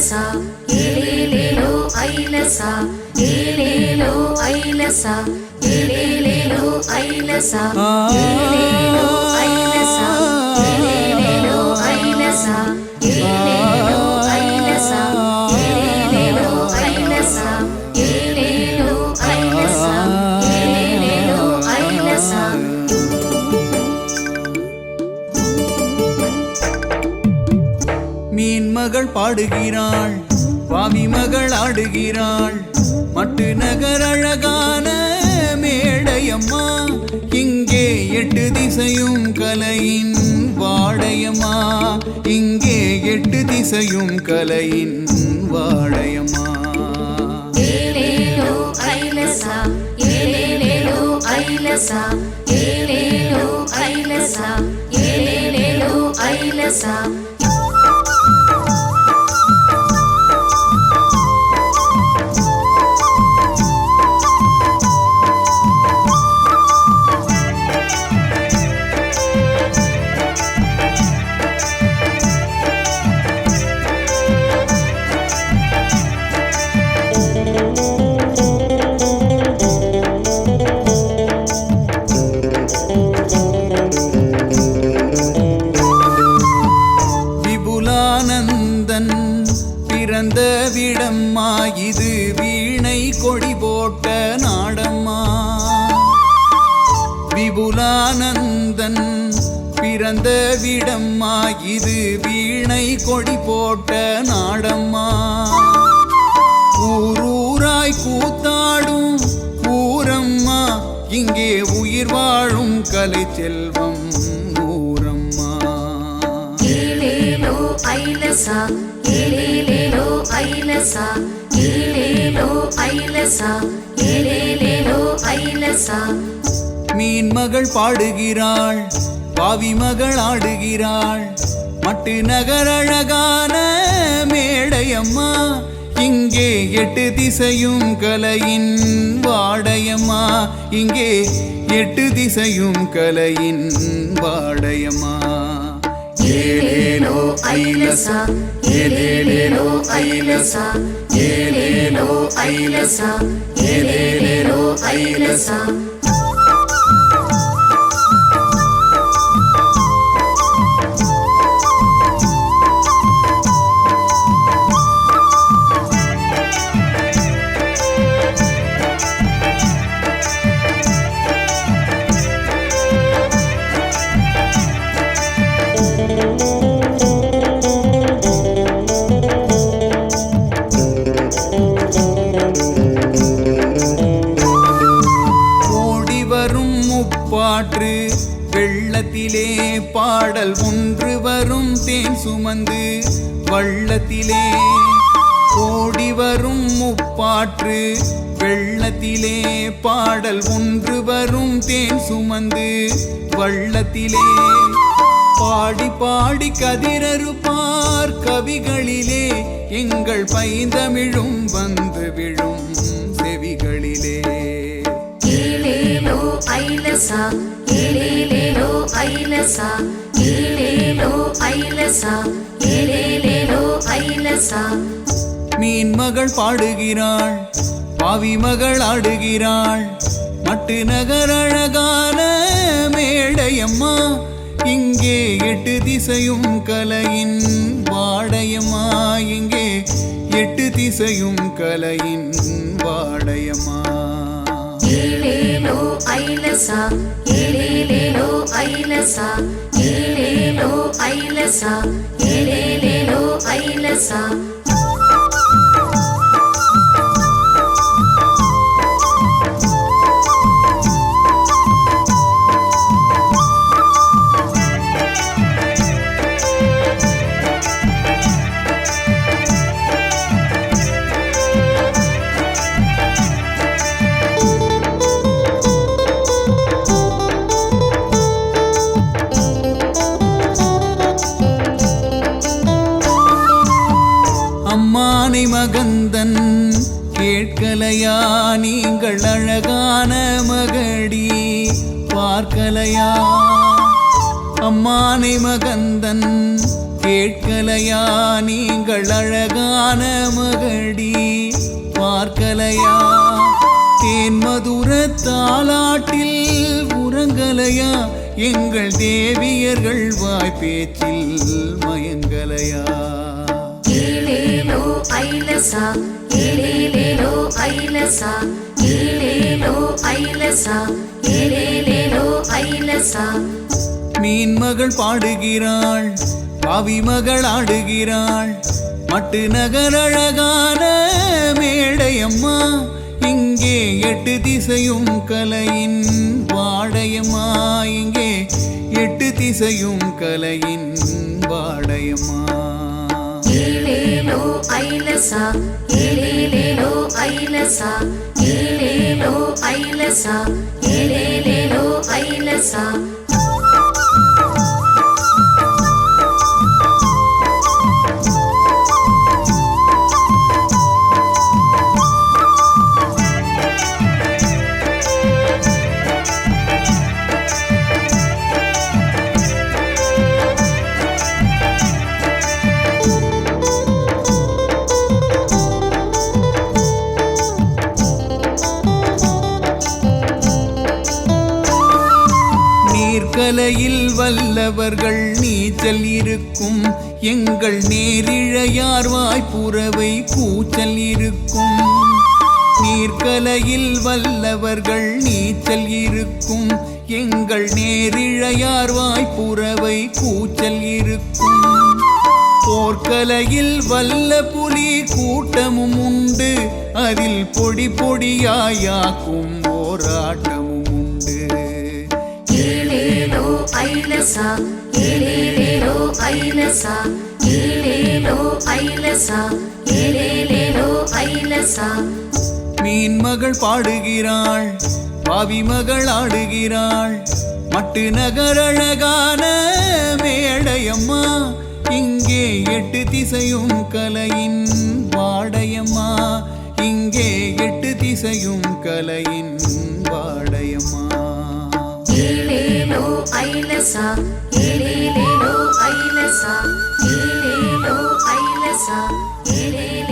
ஐலசா ஏலேலேலோ ஐலசா ஏலேலோ ஐலசா ஏலேலேலோ ஐலசா ஏலேலோ ஐலசா ஏலேலேலோ ஐலசா ஏலேலோ ஐலசா ஏலேலேலோ ஐலசா ஏலேலோ ஐலசா ஏலேலேலோ ஐலசா. மீன் மகள் பாடுகிறாள், பாவி மகள் ஆடுகிறாள், மட்டு நகர் அழகான மேடையம்மா. இங்கே 8 திசையும் கலையின் வாடையம்மா, இங்கே 8 திசையும் கலையின் வாடையம்மா. ஏலேலோ ஐலசா ஏலேலேலோ ஐலசா ஏலேலோ ஐலசா ஏலேலேலோ ஐலசா. விபுலானந்தன் பிறந்த விடம்மா, இது வீணை கொடி போட்ட நாடம்மா. விபுலானந்தன் பிறந்த விடம்மா, இது வீணை கொடி போட்ட நாடம்மா. ஊரூராய் கூத்தாடும் ஊரம்மா, இங்கே உயிர் வாழும் கலை செல்வம் ஊரம்மா. ஏலேலோ ஐலசா ஏலேலேலோ ஐலசா ஏலேலோ ஐலசா ஏலேலேலோ ஐலசா. மீன் மகள் பாடுகிறாள், பாவி மகள் ஆடுகிறாள், மட்டு நகர் அழகான மேடையம்மா. இங்கே 8 திசையும் கலையின் வாடையம்மா, இங்கே 8 திசையும் கலையின் வாடையம்மா. ஏலேலோ ஐலசா ஏலேலேலோ ஐலசா ஏலேலோ ஐலசா ஏலேலேலோ ஐலசா. பாற்று வெள்ளத்திலே பாடல் ஒன்று வரும், தேன் சுமந்து வள்ளத்திலே ஓடி வரும் முப்பாற்று. வெள்ளத்திலே பாடல் ஒன்று வரும், தேன் சுமந்து வள்ளத்திலே பாடி பாடி கதிரறுப்பார் கவிகளிலே, எங்கள் பைந்தமிழும் வந்து விழும் செவிகளிலே. ஏலேலோ ஐலசா ஏலேலேலோ ஐலசா ஏலேலோ ஐலசா ஏலேலேலோ ஐலசா. மீன் மகள் பாடுகிறாள், பாவி மகள் ஆடுகிறாள், மட்டு நகர் அழகான மேடையம்மா. இங்கே 8 திசையும் கலையின் வாடையம்மா, இங்கே 8 திசையும் கலையின் வாடையம்மா. ஏலேலோ ஐலசா ஏலேலேலோ ஐலசா ஏலேலோ ஐலசா ஏலேலேலோ ஐலசா. அம்மானை மகந்தன் கேட்கலையா, நீங்கள் அழகான மகடி பார்க்கலையா. அம்மானை மகந்தன் கேட்கலையா நீங்கள் அழகான மகடி பார்க்கலையா தேன் மதுர தாலாட்டில் உறங்கலையா எங்கள் தேவியர்கள் வாய்ப்பேச்சில் மயங்கலையா ஏலேலோ ஐலசா ஏலேலேலோ ஐலசா ஏலேலோ ஐலசா ஏலேலேலோ ஐலசா மீன் மகள் பாடுகிறாள் பாவி மகள் ஆடுகிறாள் மட்டு நகர் அழகான மேடையம்மா இங்கே 8 திசையும் கலையின் வாடையம்மா இங்கே 8 திசையும் கலையின் வாடையம்மா ஏலேலோ ஐலசா ஏலேலேலோ ஐலசா ஏலேலோ ஐலசா ஏலேலேலோ ஐலசா கலையில் வல்லவர்கள் நீச்சல் இருக்கும் எங்கள் நேரிழையார் வாய்ப்புறவை கூச்சல் இருக்கும் நீர்க்கலையில் வல்லவர்கள் நீச்சல் இருக்கும் எங்கள் நேரிழையார் வாய்ப்புறவை கூச்சல் இருக்கும் போர்க்கலையில் வல்ல புலி கூட்டமும் உண்டு அதில் பொடி பொடியாயாக்கும் போராட்டமும் உண்டு ஏலேலோ ஐலசா ஏலேலேலோ ஐலசா ஏலேலோ ஐலசா ஏலேலேலோ ஐலசா மீன் மகள் பாடுகிறாள் பாவி மகள் ஆடுகிறாள் மட்டு நகர் அழகான மேடையம்மா இங்கே 8 திசையும் கலையின் வாடையம்மா இங்கே 8 திசையும் கலையின் வாடையம்மா ஏலேலோ ஐலசா ஏலேலேலோ ஐலசா ஏலேலோ ஐலசா ஏலேலோ